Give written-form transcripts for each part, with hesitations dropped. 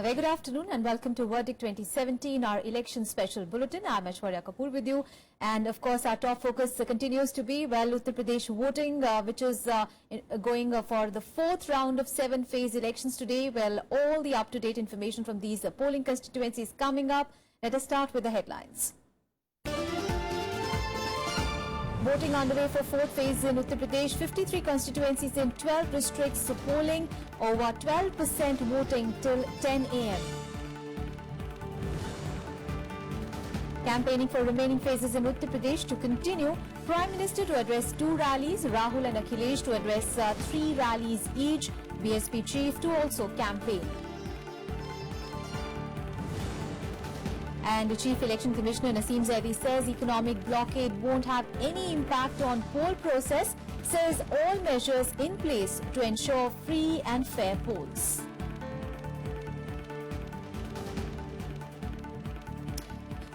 Very good afternoon and welcome to Verdict 2017, our election special bulletin. I'm Aishwarya Kapoor with you. And of course, our top focus continues to be, well, Uttar Pradesh voting, which is going for the fourth round of 7-phase elections today. Well, all the up-to-date information from these polling constituencies coming up. Let us start with the headlines. Voting underway for fourth phase in Uttar Pradesh, 53 constituencies in 12 districts polling, over 12% voting till 10 a.m. Campaigning for remaining phases in Uttar Pradesh to continue. Prime Minister to address 2 rallies, Rahul and Akhilesh to address 3 rallies each, BSP chief to also campaign. And the Chief Election Commissioner Naseem Zaidi says economic blockade won't have any impact on poll process, says all measures in place to ensure free and fair polls.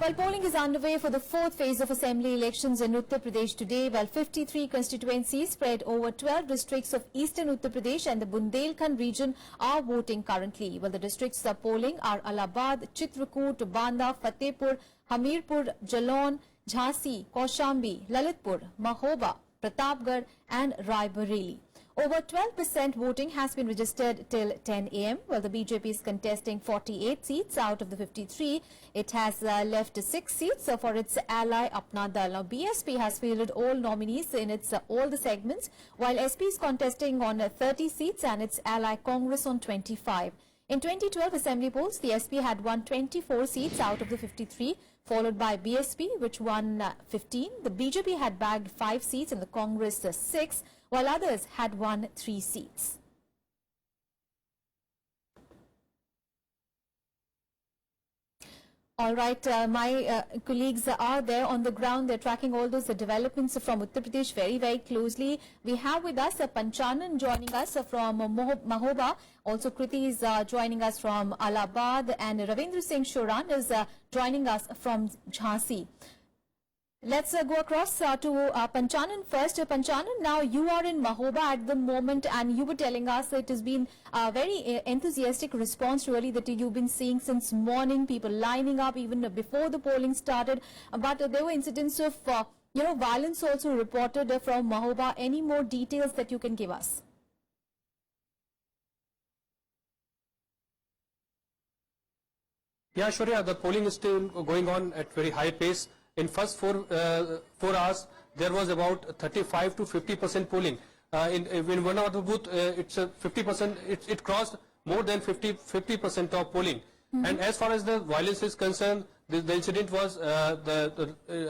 Well, polling is underway for the fourth phase of assembly elections in Uttar Pradesh today. Well, 53 constituencies spread over 12 districts of eastern Uttar Pradesh and the Bundelkhand region are voting currently. Well, the districts are polling are Allahabad, Chitrakoot, Banda, Fatehpur, Hamirpur, Jalon, Jhansi, Kaushambi, Lalitpur, Mahoba, Pratapgarh and Raebareli. Over 12% voting has been registered till 10 a.m. Well, the BJP is contesting 48 seats out of the 53. It has left 6 seats for its ally Apna Dal. Now, BSP has fielded all nominees in its all the segments, while SP is contesting on 30 seats and its ally Congress on 25. In 2012 assembly polls, the SP had won 24 seats out of the 53, followed by BSP, which won 15. The BJP had bagged 5 seats and the Congress 6, while others had won 3 seats. All right, my colleagues are there on the ground. They're tracking all those developments from Uttar Pradesh very, very closely. We have with us Panchanan joining us from Mahoba. Also, Kriti is joining us from Allahabad, and Ravindra Singh Shoran is joining us from Jhansi. Let's go across to Panchanan first. Panchanan, now you are in Mahoba at the moment and you were telling us it has been a very enthusiastic response really that you've been seeing since morning, people lining up even before the polling started. But there were incidents of, violence also reported from Mahoba. Any more details that you can give us? Yeah, Shwarya, the polling is still going on at very high pace. In first 4 hours, there was about 35 to 50% polling. In one of the booth, it's 50%. It crossed more than 50% of polling. And as far as the violence is concerned, the incident was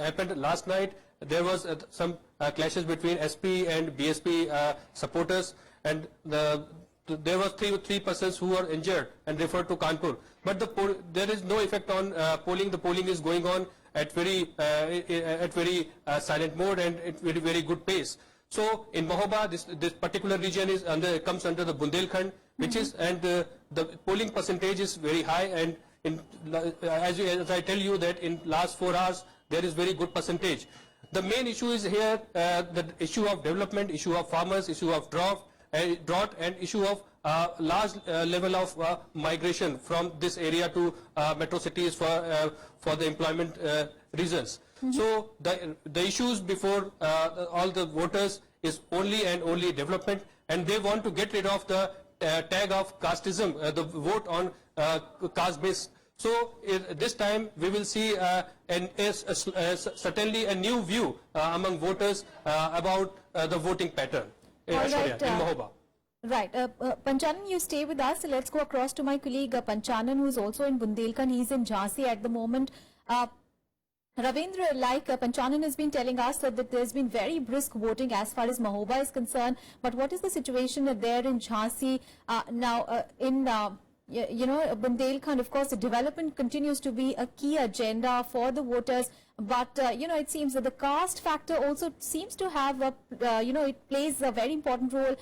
happened last night. There was some clashes between SP and BSP supporters, and there was three persons who were injured and referred to Kanpur. But there is no effect on polling. The polling is going on at very silent mode and at very good pace. So in Mahoba, this particular region is comes under the Bundelkhand, which is, and the polling percentage is very high. And as I tell you that in last 4 hours there is very good percentage. The main issue is here the issue of development, issue of farmers, issue of drought, and issue of large level of migration from this area to metro cities for the employment reasons. So the issues before all the voters is only and only development, and they want to get rid of the tag of casteism, the vote on caste base. So this time we will see certainly a new view among voters about the voting pattern in Mahoba. Right. Panchanan, you stay with us. Let's go across to my colleague Panchanan, who is also in Bundelkhand. He's in Jhansi at the moment. Ravindra, like Panchanan has been telling us that there's been very brisk voting as far as Mahoba is concerned. But what is the situation there in Jhansi now in Bundelkhand? Of course, the development continues to be a key agenda for the voters. But, it seems that the caste factor also seems to have, it plays a very important role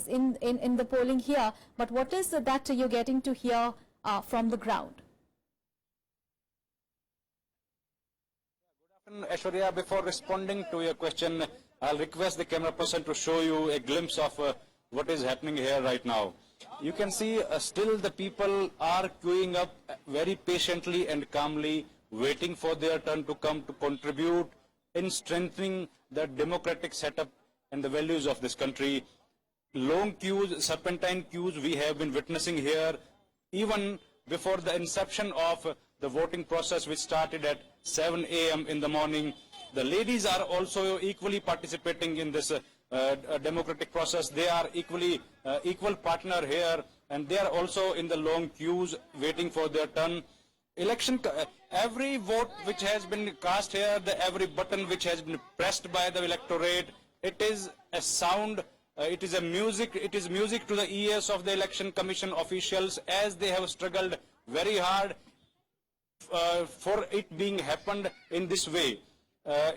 in the polling here. But what is that you're getting to hear from the ground? Good afternoon, Aishwarya. Before responding to your question, I'll request the camera person to show you a glimpse of what is happening here right now. You can see still the people are queuing up very patiently and calmly, waiting for their turn to come to contribute in strengthening the democratic setup and the values of this country. Long queues, serpentine queues we have been witnessing here, even before the inception of the voting process, which started at 7 a.m. in the morning. The ladies are also equally participating in this democratic process. They are equal partner here, and they are also in the long queues waiting for their turn. Every vote which has been cast here, every button which has been pressed by the electorate, it is a sound, it is music to the ears of the Election Commission officials, as they have struggled very hard for it being happened in this way.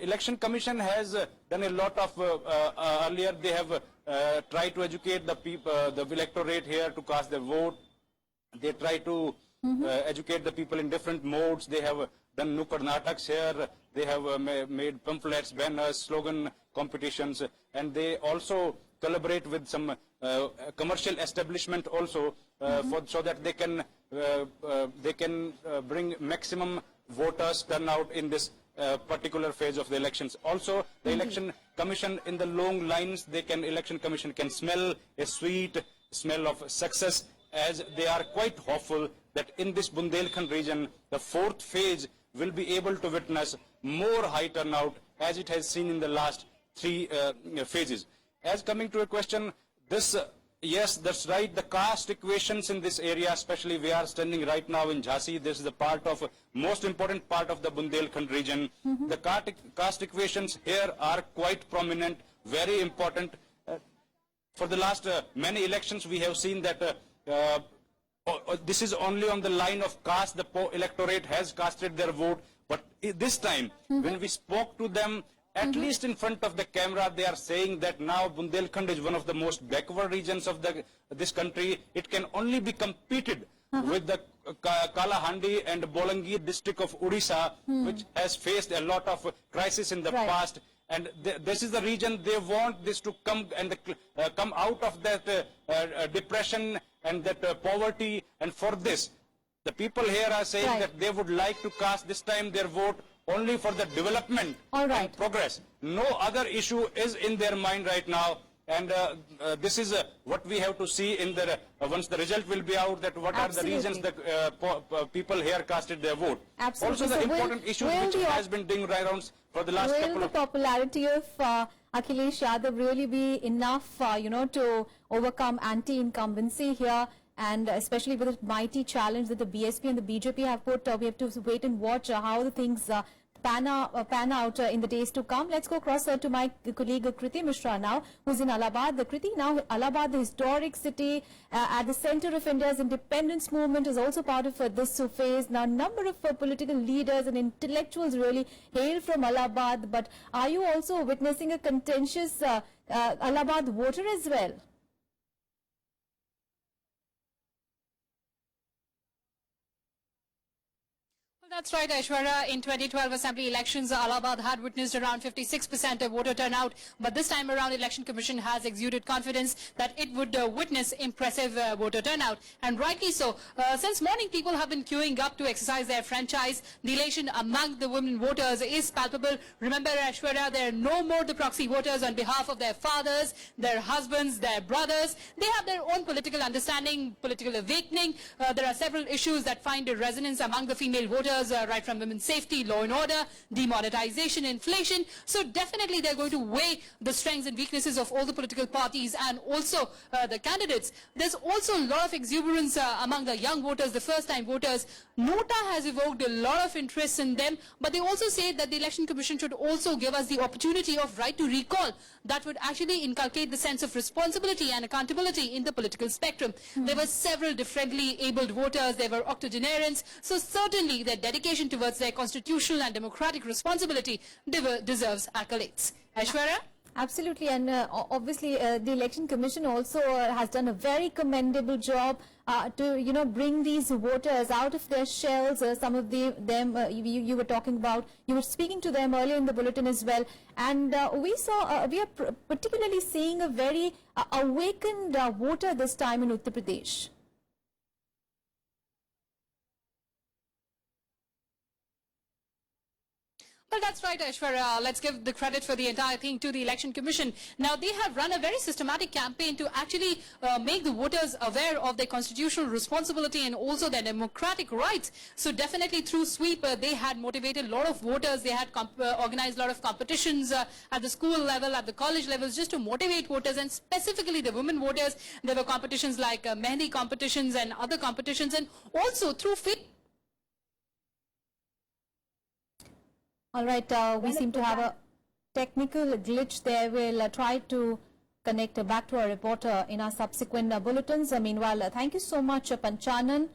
Election Commission has done a lot of, earlier they have tried to educate the people, the electorate here to cast their vote. They try to educate the people in different modes. They have done Nukkad Nataks here. They have made pamphlets, banners, slogan competitions, and they also collaborate with some commercial establishment also so that they can bring maximum voters turnout in this particular phase of the elections. Also, the Election Commission, in the long lines, Election Commission can smell a sweet smell of success, as they are quite hopeful that in this Bundelkhand region, the fourth phase will be able to witness more high turnout, as it has seen in the last three phases. As coming to a question, yes, that's right, the caste equations in this area, especially we are standing right now in Jhansi, this is the most important part of the Bundelkhand region. The caste equations here are quite prominent, very important. For the last many elections, we have seen that this is only on the line of caste. The electorate has casted their vote, but this time, when we spoke to them, at least in front of the camera, they are saying that now Bundelkhand is one of the most backward regions of this country. It can only be competed with the Kalahandi and Bolangir district of Odisha, which has faced a lot of crisis in the past. And this is the region they want this to come and come out of that depression and that poverty. And for this, the people here are saying that they would like to cast this time their vote only for the development and progress. No other issue is in their mind right now. And this is what we have to see in the once the result will be out, that what are the reasons that people here casted their vote. Also, the important issue which has been doing rounds for the last couple of... Will the popularity of Akhilesh Yadav really be enough, to overcome anti-incumbency here? And especially with the mighty challenge that the BSP and the BJP have put, we have to wait and watch how the things pan out in the days to come. Let's go across to my colleague Kriti Mishra now, who's in Allahabad. Kriti, now Allahabad, the historic city at the center of India's independence movement, is also part of this phase. Now, a number of political leaders and intellectuals really hail from Allahabad, but are you also witnessing a contentious Allahabad voter as well? That's right, Aishwarya. In 2012 Assembly elections, Allahabad had witnessed around 56% of voter turnout. But this time around, Election Commission has exuded confidence that it would witness impressive voter turnout. And rightly so. Since morning, people have been queuing up to exercise their franchise. The elation among the women voters is palpable. Remember, Aishwarya, there are no more the proxy voters on behalf of their fathers, their husbands, their brothers. They have their own political understanding, political awakening. There are several issues that find a resonance among the female voters. Right from women's safety, law and order, demonetization, inflation. So definitely they're going to weigh the strengths and weaknesses of all the political parties and also the candidates. There's also a lot of exuberance among the young voters, the first-time voters. Nota has evoked a lot of interest in them, but they also say that the Election Commission should also give us the opportunity of right to recall that would actually inculcate the sense of responsibility and accountability in the political spectrum. There were several differently abled voters, there were octogenarians, so certainly their dedication towards their constitutional and democratic responsibility deserves accolades. Aishwarya? Absolutely, and obviously the Election Commission also has done a very commendable job to bring these voters out of their shells. Some of them you were talking about, you were speaking to them earlier in the bulletin as well, and we are particularly seeing a very awakened voter this time in Uttar Pradesh. Well, that's right, Aishwarya. Let's give the credit for the entire thing to the Election Commission. Now, they have run a very systematic campaign to actually make the voters aware of their constitutional responsibility and also their democratic rights. So definitely through sweep, they had motivated a lot of voters. They had organized a lot of competitions at the school level, at the college levels, just to motivate voters, and specifically the women voters. There were competitions like Mehndi competitions and other competitions, and also through All right, we seem to have a technical glitch there. We'll try to connect back to our reporter in our subsequent bulletins. Meanwhile, thank you so much, Panchanan,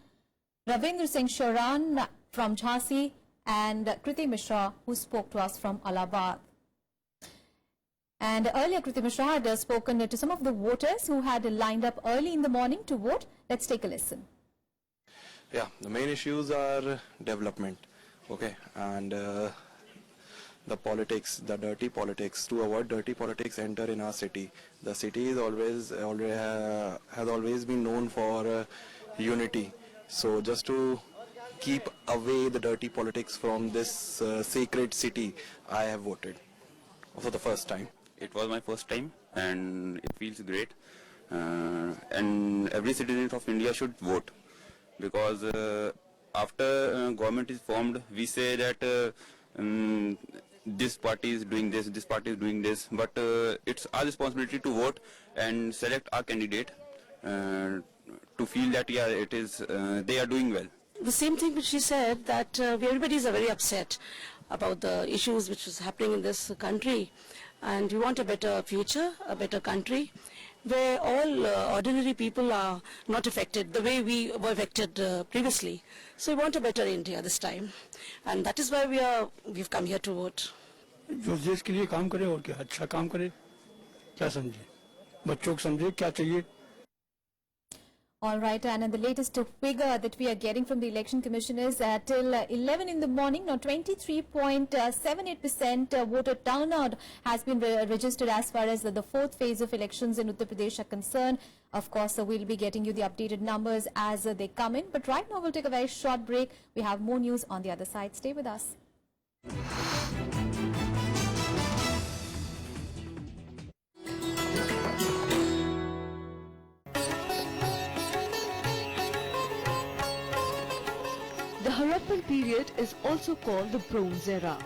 Ravindra Singh Sharan from Jhansi, and Kriti Mishra, who spoke to us from Allahabad. And earlier, Kriti Mishra had spoken to some of the voters who had lined up early in the morning to vote. Let's take a listen. Yeah, the main issues are development, okay, and the politics, the dirty politics. To avoid dirty politics enter in our city. The city is has always been known for unity. So just to keep away the dirty politics from this sacred city, I have voted for the first time. It was my first time and it feels great. And every citizen of India should vote, because after government is formed, we say that this party is doing this, this party is doing this, but it's our responsibility to vote and select our candidate to feel that yeah, it is they are doing well. The same thing which she said, that everybody is very upset about the issues which is happening in this country, and we want a better future, a better country, where all ordinary people are not affected the way we were affected previously. So we want a better India this time, and that is why we've come here to vote. जो देश के लिए काम करे और क्या अच्छा काम करे, क्या समझे, बच्चों को समझे क्या चाहिए. All right, and the latest figure that we are getting from the Election Commission is till 11 in the morning, now 23.78% voter turnout has been registered as far as the fourth phase of elections in Uttar Pradesh are concerned. Of course, we'll be getting you the updated numbers as they come in. But right now, we'll take a very short break. We have more news on the other side. Stay with us. The Harappan period is also called the Bronze Era.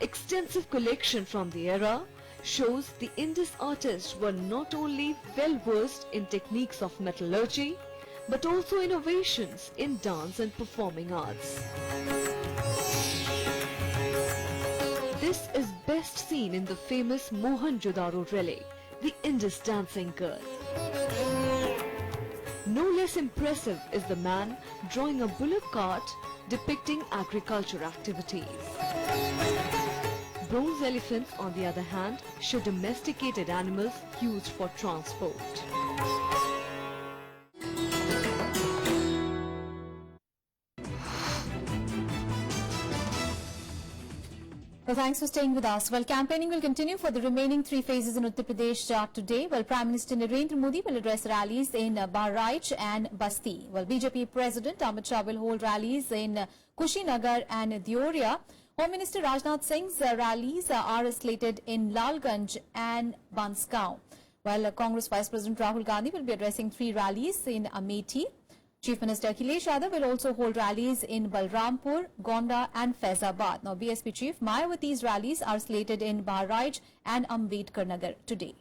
Extensive collection from the era shows the Indus artists were not only well versed in techniques of metallurgy, but also innovations in dance and performing arts. This is best seen in the famous Mohenjo-daro relic, the Indus dancing girl. No less impressive is the man drawing a bullock cart depicting agriculture activities. Bronze elephants, on the other hand, show domesticated animals used for transport. Well, thanks for staying with us. Well, campaigning will continue for the remaining three phases in Uttar Pradesh today. Well, Prime Minister Narendra Modi will address rallies in Bahraich and Basti. Well, BJP President Amit Shah will hold rallies in Kushinagar and Deoria. Home Minister Rajnath Singh's rallies are slated in Lalganj and Bansgaon. While Congress Vice President Rahul Gandhi will be addressing three rallies in Amethi. Chief Minister Akhilesh Yadav will also hold rallies in Balrampur, Gonda and Faizabad. Now, BSP Chief Mayawati's rallies are slated in Bahraich and Ambedkar Nagar today.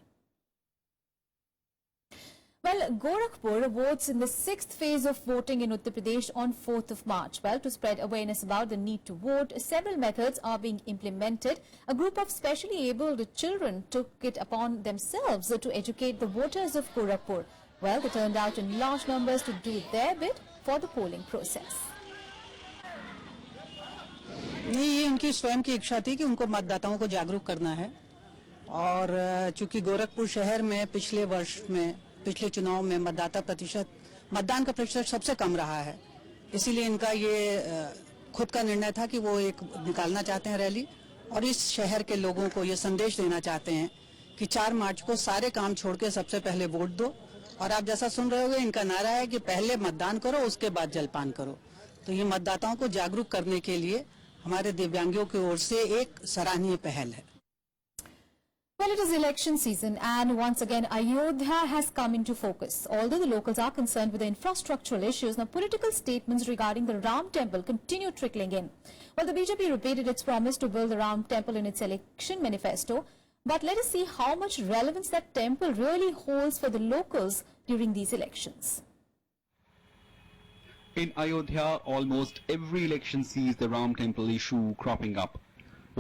Well, Gorakhpur votes in the sixth phase of voting in Uttar Pradesh on 4th of March. Well, to spread awareness about the need to vote, several methods are being implemented. A group of specially abled children took it upon themselves to educate the voters of Gorakhpur. Well, they turned out in large numbers to do their bit for the polling process. नहीं ये उनकी स्वयं की इच्छा थी कि उनको मतदाताओं को जागरूक करना है और चूंकि गोरखपुर शहर में पिछले चुनाव में मतदान का प्रतिशत सबसे कम रहा है, इसीलिए इनका ये खुद का निर्णय था कि वो एक निकालना चाहते हैं रैली और इस शहर के लोगों को ये संदेश देना चाहते हैं कि 4 मार्च को सारे काम छोड़ के सबसे पहले वोट दो। और आप जैसा सुन रहे होंगे, इनका नारा है कि पहले मतदान करो, उसके बाद जलपान करो। तो ये मतदाताओं को जागरूक करने के लिए हमारे दिव्यांगों की ओर से एक सराहनीय पहल है। Well, it is election season and once again Ayodhya has come into focus. Although the locals are concerned with the infrastructural issues, now political statements regarding the Ram Temple continue trickling in. Well, the BJP repeated its promise to build the Ram Temple in its election manifesto. But let us see how much relevance that temple really holds for the locals during these elections. In Ayodhya, almost every election sees the Ram Temple issue cropping up.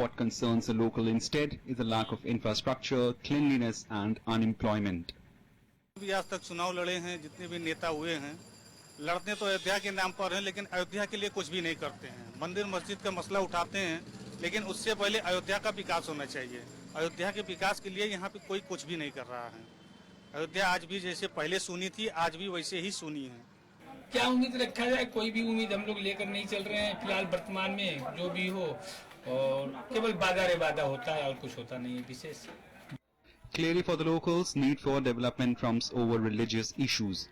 What concerns the local instead is a lack of infrastructure, cleanliness and unemployment. भी आज तक चुनाव लड़े हैं, जितने भी नेता हुए हैं, लड़ते तो अयोध्या के नाम पर हैं, लेकिन अयोध्या के लिए कुछ भी नहीं करते हैं। मंदिर मस्जिद का मसला उठाते हैं, लेकिन उससे पहले अयोध्या का विकास होना चाहिए। अयोध्या के विकास के लिए यहाँ पे कोई कुछ भी नहीं कर रहा है। अयोध्या आज भी जैसे पहले सुनी थी, आज भी वैसे ही सुनी है। क्या उम्मीद रखा जाए? कोई भी उम्मीद हम लोग लेकर नहीं चल रहे हैं फिलहाल वर्तमान में, जो भी हो, और केवल वादा होता है और कुछ होता नहीं है विशेष। Clearly for the locals, need for development trumps over religious issues.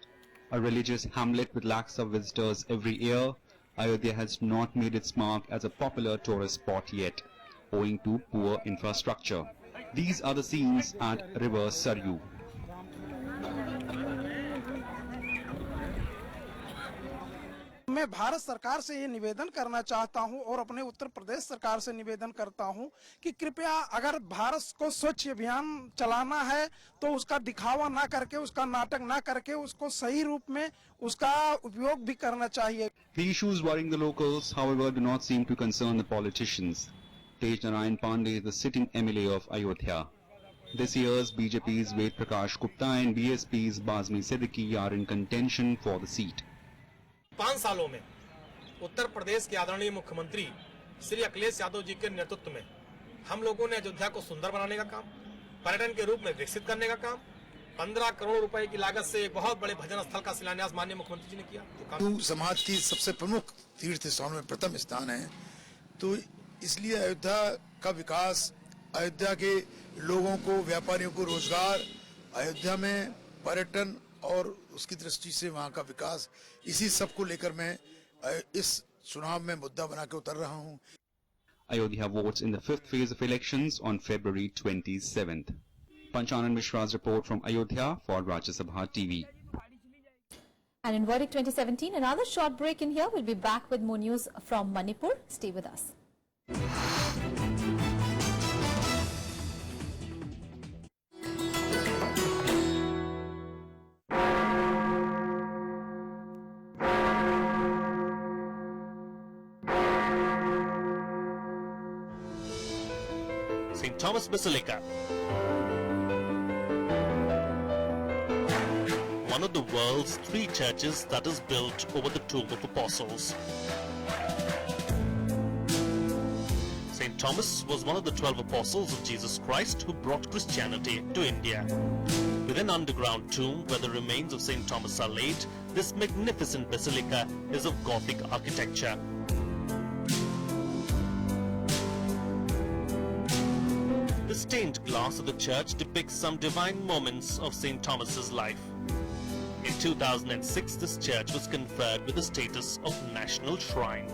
A religious hamlet with lakhs of visitors every year, Ayodhya has not made its mark as a popular tourist spot yet, owing to poor infrastructure. These are the scenes at River Saryu. मैं भारत सरकार से ये निवेदन करना चाहता हूं और अपने उत्तर प्रदेश सरकार से निवेदन करता हूं कि कृपया अगर भारत को स्वच्छ अभियान चलाना है तो उसका दिखावा ना करके, उसका नाटक ना करके, उसको सही रूप में उसका उपयोग भी करना चाहिए। The issues worrying the locals, however, do not seem to concern the politicians. Tej Narayan Pandey is the sitting MLA of Ayodhya. This year's BJP's Ved Prakash Gupta and BSP's Bazmi Siddiqui are in contention for the seat. 5 सालों में उत्तर प्रदेश के आदरणीय मुख्यमंत्री श्री अखिलेश यादव जी के नेतृत्व में हम लोगों ने अयोध्या को सुंदर बनाने का काम, पर्यटन के रूप में विकसित करने का काम, 15 करोड़ रुपए की लागत से एक बहुत बड़े भजन स्थल का शिलान्यास माननीय मुख्यमंत्री जी ने किया। हिंदू समाज की सबसे प्रमुख तीर्थ स्थानों में प्रथम स्थान है, तो इसलिए अयोध्या का विकास, अयोध्या के लोगों को, व्यापारियों को रोजगार, अयोध्या में पर्यटन और उसकी दृष्टि से वहाँ का विकास, इसी सब को लेकर मैं इस चुनाव में मुद्दा बना के उतर रहा हूँ। Ayodhya votes in the 5th phase of elections on February 27th. Panchanan Mishra's report from Ayodhya for Rajya Sabha TV. And in Verdict 2017, another short break in here. We'll be back with more news from Manipur. Stay with us. St. Thomas Basilica, one of the world's 3 churches that is built over the Tomb of Apostles. St. Thomas was one of the 12 apostles of Jesus Christ who brought Christianity to India. With an underground tomb where the remains of St. Thomas are laid, this magnificent basilica is of Gothic architecture. The stained glass of the church depicts some divine moments of St. Thomas's life. In 2006, this church was conferred with the status of national shrine.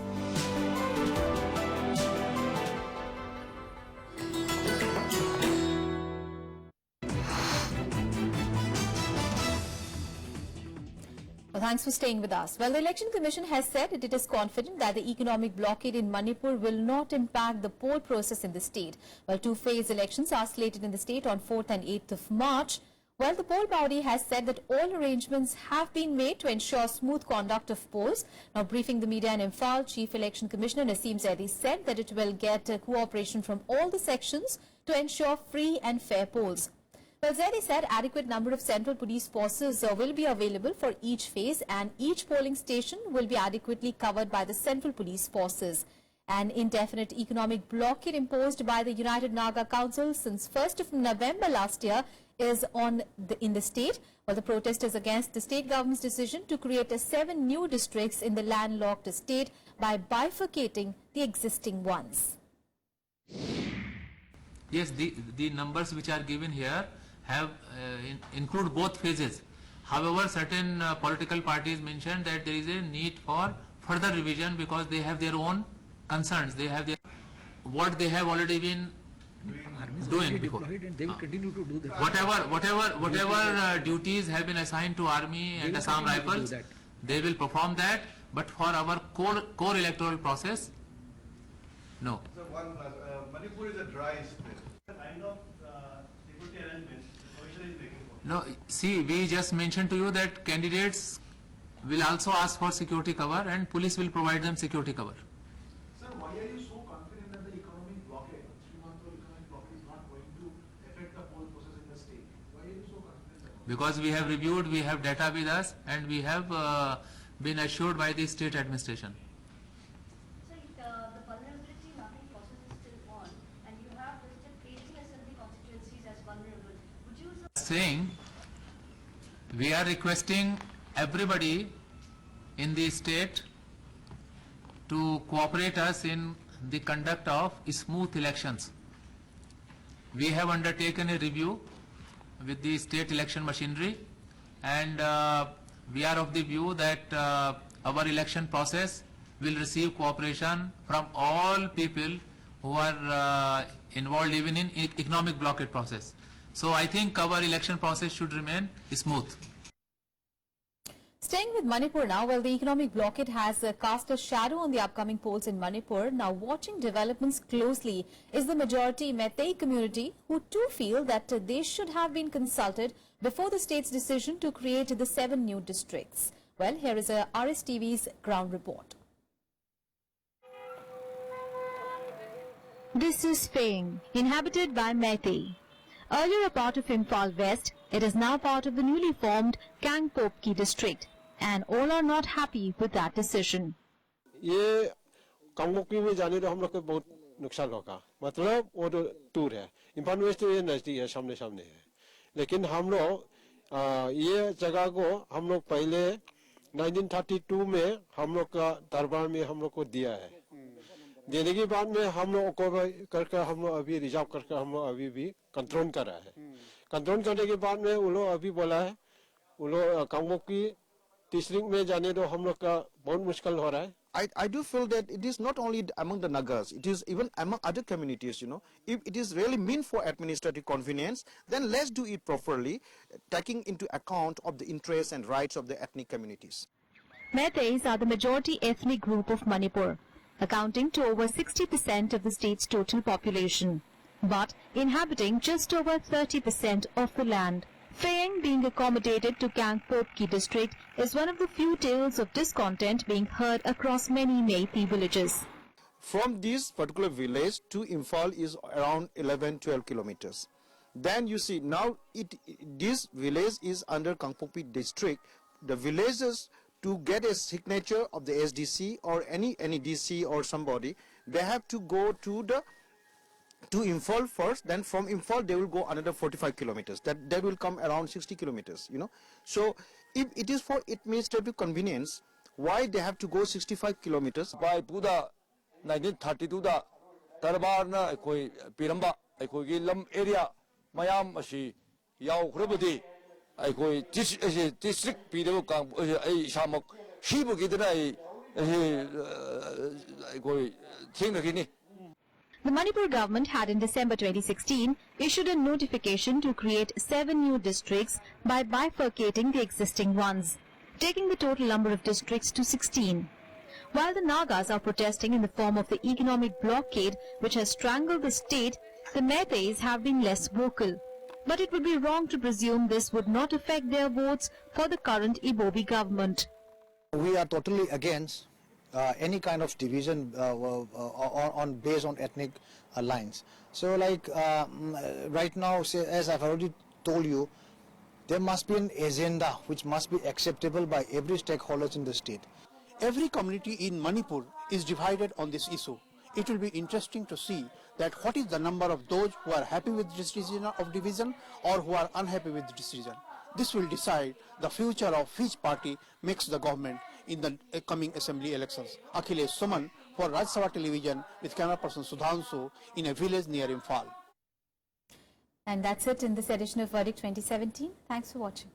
Well, thanks for staying with us. Well, the Election Commission has said it is confident that the economic blockade in Manipur will not impact the poll process in the state. Well, 2-phase elections are slated in the state on 4th and 8th of March. Well, the poll body has said that all arrangements have been made to ensure smooth conduct of polls. Now, briefing the media in Imphal, Chief Election Commissioner Naseem Zaidi said that it will get cooperation from all the sections to ensure free and fair polls. Well, Zaidi said adequate number of central police forces will be available for each phase and each polling station will be adequately covered by the central police forces. An indefinite economic blockade imposed by the United Naga Council since 1st of November last year is in the state, while the protesters against the state government's decision to create 7 new districts in the landlocked state by bifurcating the existing ones. Yes, the numbers which are given here have include both phases. However, certain political parties mentioned that there is a need for further revision because they have their own concerns. They have what they have already been doing before. They will continue to do that. Whatever duties have been assigned to army and Assam Rifles, they will perform that. But for our core electoral process, no. So Manipur is a dry state. The kind of security arrangements the Commission is making for. No, see, we just mentioned to you that candidates will also ask for security cover and police will provide them security cover. Sir, why are you so confident that the economic blockade, 3-month economic blockade is not going to affect the whole process in the state? Why are you so confident? Because we have reviewed, we have data with us and we have been assured by the state administration. The vulnerability mapping process is still on and you have listed 18 assembly constituencies as vulnerable. Would you Saying we are requesting everybody in the state to cooperate us in the conduct of smooth elections. We have undertaken a review with the state election machinery and we are of the view that our election process will receive cooperation from all people who are involved even in economic blockade process. So I think our election process should remain smooth. Staying with Manipur now, well, the economic blockade has cast a shadow on the upcoming polls in Manipur. Now, watching developments closely is the majority Meitei community, who too feel that they should have been consulted before the state's decision to create the 7 new districts. Well, here is RSTV's ground report. This is Pheng, inhabited by Meitei. Earlier a part of Imphal West, it is now part of the newly formed Kangpokpi district, and all are not happy with that decision. ये कांगपोकपी में जाने तो हम लोग को बहुत नुकसान होगा, मतलब वो तो दूर है, इम्फाल वेस्ट तो ये नजदीक है, सामने सामने है, लेकिन हम लोग ये जगह को हम लोग पहले 1932 में हम लोग का दरबार में हम लोग को दिया है, देने के बाद में हम लोग को करके हम लोग अभी रिजर्व करके हम लोग अभी भी कंट्रोल कर रहा है, कंट्रोल करने के बाद में वो लोग अभी बोला है, वो लोग कांगपोकपी डिस्ट्रिक्ट में जाने तो हम लोग का बहुत मुश्किल हो रहा है. I do feel that it is not only among the Nagas, it is even among other communities, you know. If it is really meant for administrative convenience, then let's do it properly, taking into account of the interests and rights of the ethnic communities. Meiteis are the majority ethnic group of Manipur, accounting to over 60% of the state's total population, but inhabiting just over 30% of the land. Pheng being accommodated to Kangpokpi district is one of the few tales of discontent being heard across many Meitei villages. From this particular village to Imphal is around 11-12 kilometers. Then you see now this village is under Kangpokpi district. The villagers, to get a signature of the SDC or any DC or somebody, they have to go to Imphal first, then from Imphal they will go another 45 kilometers. That will come around 60 kilometers, you know. So if it is for administrative convenience, why they have to go 65 kilometers? By Buddha 1932 da Darbar na koi piramba koi lam area mayam asi yaw khrabadi koi district pido kang samok shibu gidna koi thing kini. The Manipur government had in December 2016 issued a notification to create 7 new districts by bifurcating the existing ones, taking the total number of districts to 16. While the Nagas are protesting in the form of the economic blockade which has strangled the state, the Meiteis have been less vocal. But it would be wrong to presume this would not affect their votes for the current Ibobi government. We are totally against any kind of division based on ethnic lines. So like right now, as I've already told you, there must be an agenda which must be acceptable by every stakeholder in the state. Every community in Manipur is divided on this issue. it will be interesting to see that what is the number of those who are happy with this decision of division or who are unhappy with the decision. This will decide the future of which party makes the government in the coming assembly elections. Akhilesh Suman for Rajya Sabha Television with camera person Sudhanshu in a village near Imphal. And that's it in this edition of Verdict 2017. Thanks for watching.